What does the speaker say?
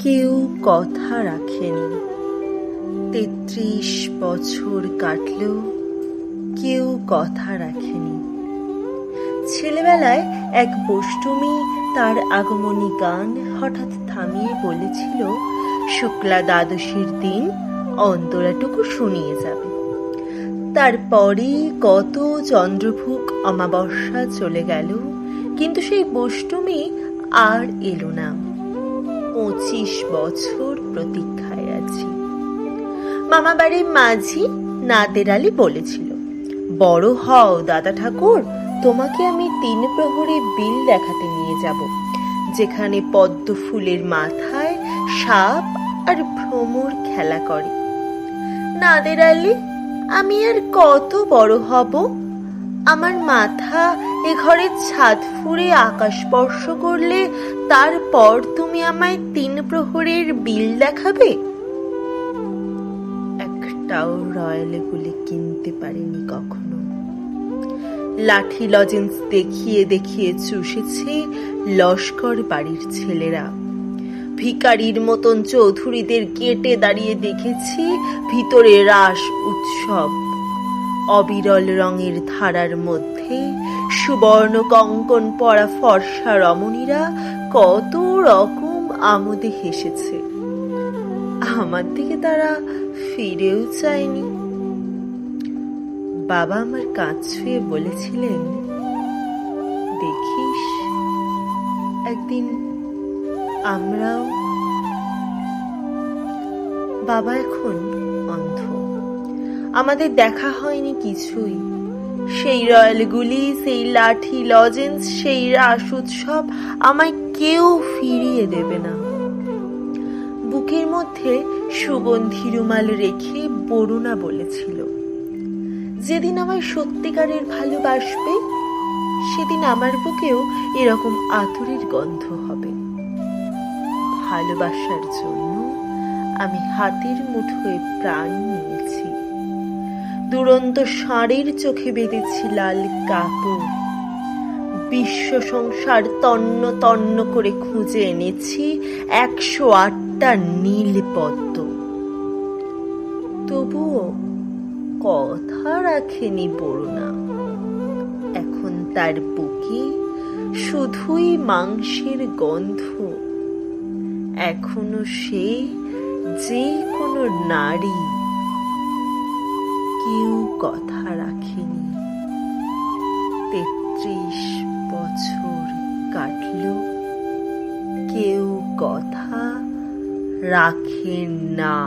কেউ কথা রাখেনি। ৩৩ বছর কাটল, কেউ কথা রাখেনি। ছেলেবেলায় এক বষ্টমী তার আগমনী গান হঠাৎ থামিয়ে বলেছিল, শুক্লা দ্বাদশীর দিন অন্তরাটুকু শুনিয়ে যাবে। তারপরে কত চন্দ্রভুক অমাবস্যা চলে গেল, কিন্তু সেই বষ্টমী আর এলো না। ২৫ বছর প্রতীক্ষায় আছি। মামাবাড়ির মাঝি নাদের আলী বলেছিল, বড় হও দাদা ঠাকুর, তোমাকে আমি ৩ প্রহরে বিল দেখাতে নিয়ে যাব, যেখানে পদ্ম ফুলের মাথায় সাপ আর ভ্রমর খেলা করে। নাদের আলী, আমি আর কত বড় হব? আমার মাথা এ ঘরের ছাদ ফুঁড়ে আকাশ স্পর্শ করলে তারপর তুমি আমায় ৩ প্রহরের বিল দেখাবে? একটাও রয়্যাল গুলি কিনতে পারেনি কখনো। লাঠি লজেন্স দেখিয়ে দেখিয়ে চুষেছে লস্কর বাড়ির ছেলেরা। ভিখারির মতন চৌধুরীদের গেটে দাঁড়িয়ে দেখেছি ভিতরে রাস উৎসব। অবিরল রঙের ধারার মধ্যে সুবর্ণ কঙ্কন পরা ফর্সা রমণীরা কত রকম আমোদে হেসেছে। আমার দিকে তারা ফিরেও চায়নি। বাবা আমার কাঁধ ছুঁয়ে বলেছিলেন, দেখিস একদিন আমরাও। বাবা এখন অন্ধ, আমাদের দেখা হয়নি কিছুই। সেই রয়্যালগুলি, সেই লাঠি লজেন্স, সেই রাস উৎসব আমায় কেউ ফিরিয়ে দেবে না। বুকের মধ্যে সুগন্ধি রুমাল রেখে বরুণা বলেছিল, যেদিন আমায় সত্যিকারের ভালোবাসবে সেদিন আমার বুকেও এরকম আতরের গন্ধ হবে। ভালোবাসার জন্য আমি হাতের মুঠোয় প্রাণ নিয়েছি। দুরন্ত ষাঁড়ের চোখে বেঁধেছি লাল কাপড়। বিশ্ব সংসার তন্ন তন্ন করে খুঁজে এনেছি ১০৮টা নীল পদ্ম। তবুও কথা রাখেনি বরুণা। এখন তার বুকে শুধুই মাংসের গন্ধ। এখনো সে যে কোনো নারী। কেউ কথা রাখেনি। ৩৩ বছর কাটল, কেউ কথা রাখে না।